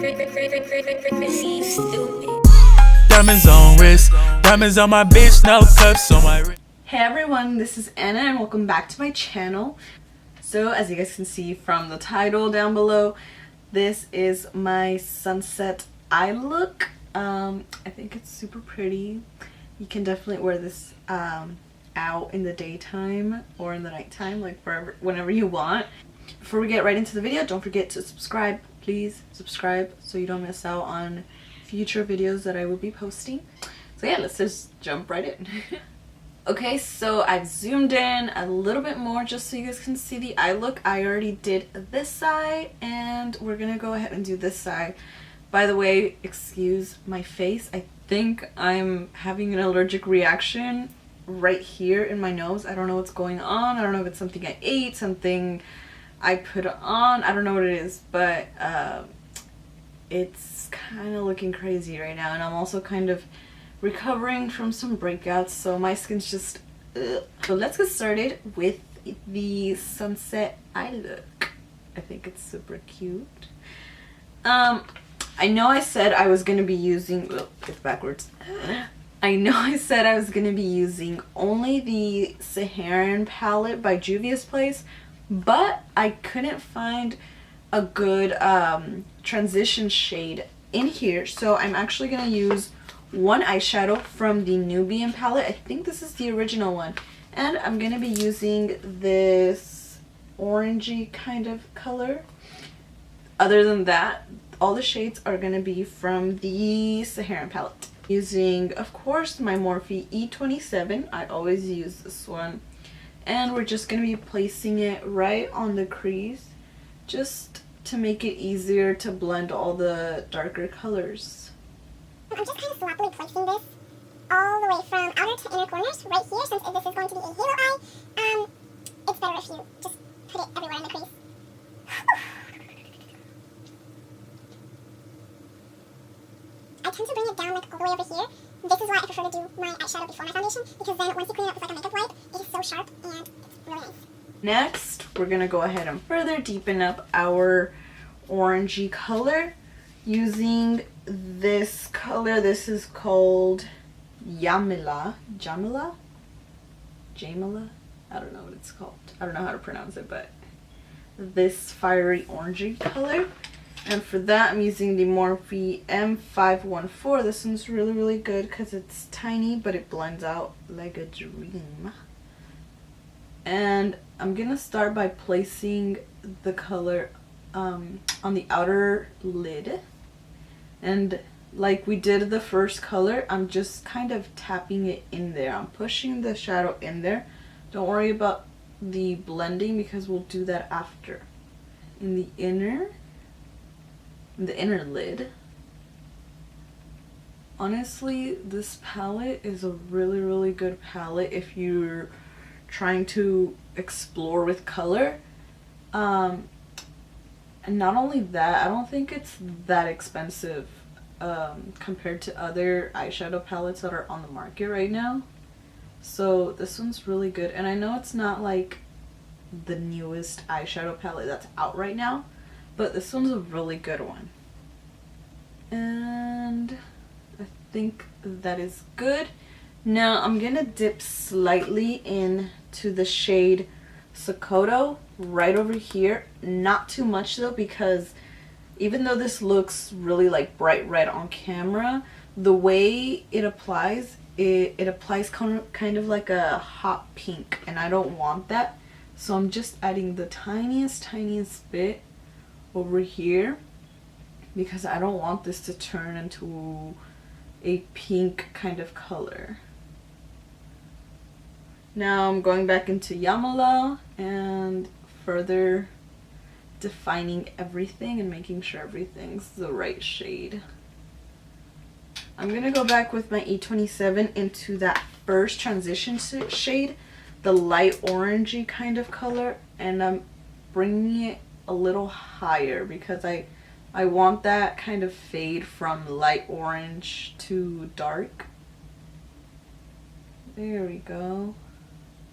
Diamonds on wrist, diamonds on my bitch, no cuffs on my wrist. Hey everyone, this is Anna and welcome back to my channel. So as you guys can see from the title down below, this is my sunset eye look. I think it's super pretty. You can definitely wear this out in the daytime or in the nighttime, like whenever you want. Before we get right into the video, don't forget to subscribe. Please subscribe so you don't miss out on future videos that I will be posting. So yeah, let's just jump right in. Okay, so I've zoomed in a little bit more just so you guys can see the eye look. I already did this side and we're gonna go ahead and do this side. By the way, excuse my face. I think I'm having an allergic reaction right here in my nose. I don't know what's going on. I don't know if it's something I ate, something I put on. I don't know what it is, but it's kind of looking crazy right now, and I'm also kind of recovering from some breakouts, so my skin's just ugh. So let's get started with the sunset eye look. I think it's super cute. I know I said I was gonna be using it's backwards. I know I said I was gonna be using only the Saharan palette by Juvia's Place, but I couldn't find a good transition shade in here, so I'm actually gonna use one eyeshadow from the Nubian palette. I think this is the original one, and I'm gonna be using this orangey kind of color. Other than that, all the shades are gonna be from the Saharan palette. Using, of course, my Morphe E27. I always use this one, and we're just gonna be placing it right on the crease just to make it easier to blend all the darker colors. I'm just kind of sloppily placing this all the way from outer to inner corners right here, since if this is going to be a halo eye, it's better if you just put it everywhere in the crease. I tend to bring it down like all the way over here. This is why I prefer to do my eyeshadow before my foundation, because then once you clean it up with like a makeup wipe, it is so sharp and it's really nice. Next, we're gonna go ahead and further deepen up our orangey color using this color. This is called Jamila. I don't know what it's called. I don't know how to pronounce it, but this fiery orangey color. And for that, I'm using the Morphe M514. This one's really, really good because it's tiny, but it blends out like a dream. And I'm gonna start by placing the color on the outer lid. And like we did the first color, I'm just kind of tapping it in there. I'm pushing the shadow in there. Don't worry about the blending because we'll do that after. In the inner lid. Honestly, this palette is a really, really good palette if you're trying to explore with color. And not only that, I don't think it's that expensive compared to other eyeshadow palettes that are on the market right now. So this one's really good, and I know it's not like the newest eyeshadow palette that's out right now, but this one's a really good one. And I think that is good. Now I'm gonna dip slightly into the shade Xoxo right over here. Not too much though, because even though this looks really like bright red on camera, the way it applies, it applies kind of like a hot pink, and I don't want that. So I'm just adding the tiniest bit over here because I don't want this to turn into a pink kind of color. Now I'm going back into Jamila and further defining everything and making sure everything's the right shade. I'm gonna go back with my E27 into that first transition shade, the light orangey kind of color, and I'm bringing it a little higher because I want that kind of fade from light orange to dark. There we go.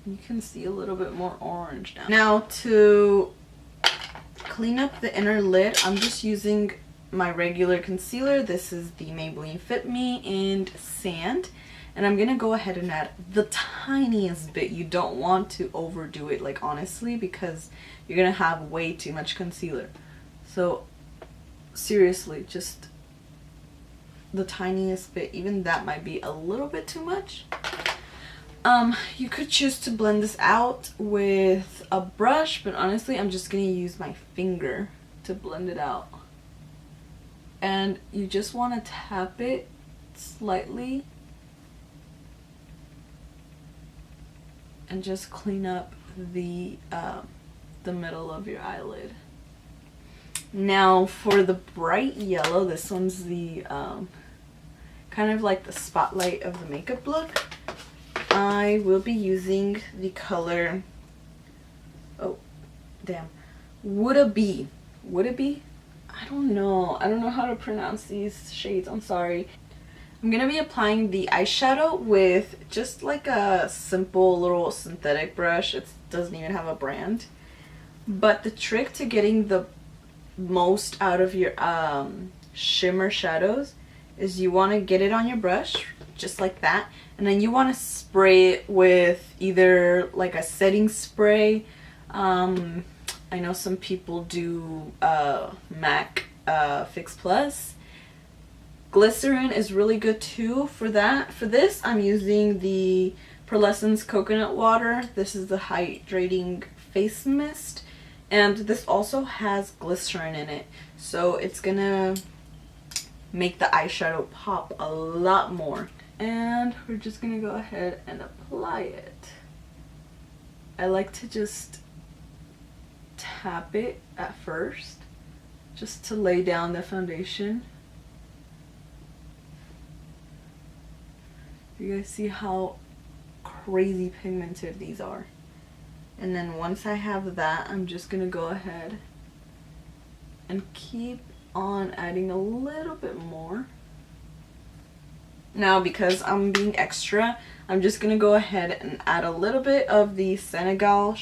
You can see a little bit more orange now. Now to clean up the inner lid, I'm just using my regular concealer. This is the Maybelline Fit Me in Sand. And I'm gonna go ahead and add the tiniest bit. You don't want to overdo it, like, honestly, because you're gonna have way too much concealer. So seriously, just the tiniest bit. Even that might be a little bit too much. You could choose to blend this out with a brush, but honestly I'm just gonna use my finger to blend it out. And you just want to tap it slightly and just clean up the middle of your eyelid. Now for the bright yellow, this one's the kind of like the spotlight of the makeup look. I will be using the color, oh damn, Would It Be? I don't know how to pronounce these shades, I'm sorry. I'm gonna be applying the eyeshadow with just like a simple little synthetic brush. It doesn't even have a brand. But the trick to getting the most out of your shimmer shadows is you want to get it on your brush just like that, and then you want to spray it with either like a setting spray. I know some people do MAC Fix Plus. Glycerin is really good too for that. For this, I'm using the Pearlescence Coconut Water. This is the hydrating face mist, and this also has glycerin in it, so it's gonna make the eyeshadow pop a lot more. And we're just gonna go ahead and apply it. I like to just tap it at first just to lay down the foundation. You guys see how crazy pigmented these are? And then once I have that, I'm just gonna go ahead and keep on adding a little bit more. Now, because I'm being extra, I'm just gonna go ahead and add a little bit of the Senegal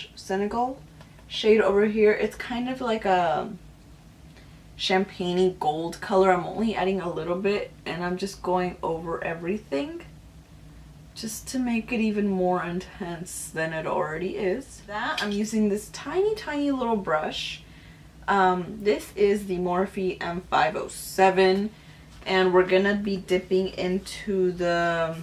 shade over here. It's kind of like a champagne-y gold color. I'm only adding a little bit, and I'm just going over everything just to make it even more intense than it already is. That I'm using this tiny little brush. This is the Morphe M507, and we're gonna be dipping into the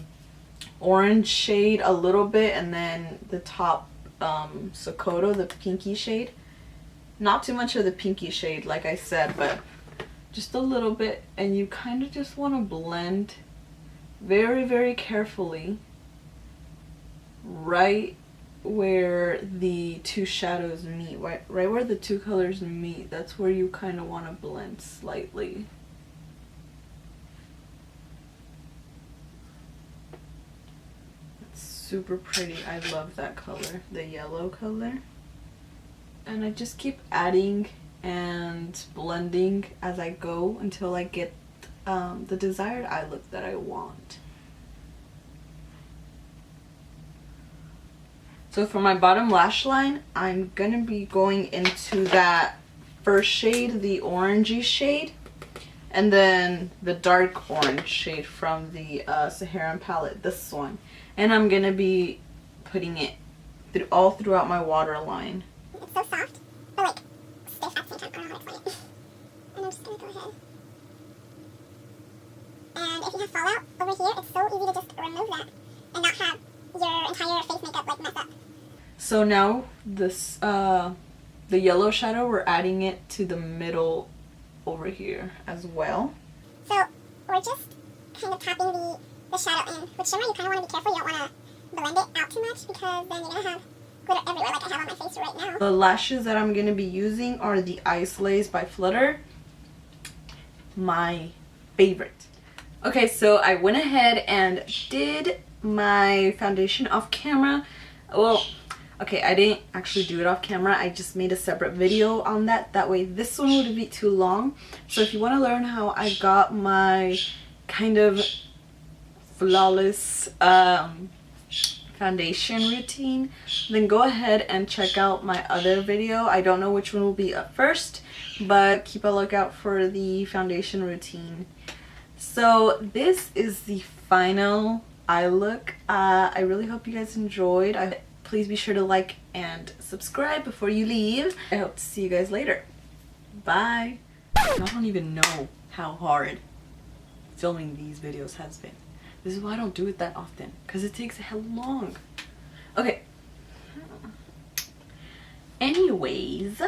orange shade a little bit, and then the top xoxo, the pinky shade. Not too much of the pinky shade, like I said, but just a little bit. And you kind of just want to blend very carefully right where the two shadows meet, right where the two colors meet. That's where you kind of want to blend slightly. It's super pretty. I love that color, the yellow color. And I just keep adding and blending as I go until I get the desired eye look that I want. So for my bottom lash line, I'm gonna be going into that first shade, the orangey shade, and then the dark orange shade from the Saharan palette, this one. And I'm gonna be putting it all throughout my waterline. It's so soft, but like stiff at the same time. I don't know how to explain it. And I'm just gonna go ahead. And if you have fallout over here, it's so easy to just remove that and not have your entire face makeup like mess up. So now this the yellow shadow, we're adding it to the middle over here as well. So we're just kind of tapping the shadow in. With shimmer, you kind of want to be careful. You don't want to blend it out too much, because then you're going to have glitter everywhere like I have on my face right now. The lashes that I'm going to be using are the Ice Lace by Flutter. My favorite. Okay, so I went ahead and did my foundation off camera. Well, okay, I didn't actually do it off camera. I just made a separate video on that. That way this one would be too long. So if you want to learn how I got my kind of flawless foundation routine, then go ahead and check out my other video. I don't know which one will be up first, but keep a lookout for the foundation routine. So this is the final eye look. I really hope you guys enjoyed. Please be sure to like and subscribe before you leave. I hope to see you guys later. Bye. I don't even know how hard filming these videos has been. This is why I don't do it that often, because it takes hell long. Okay. Anyways.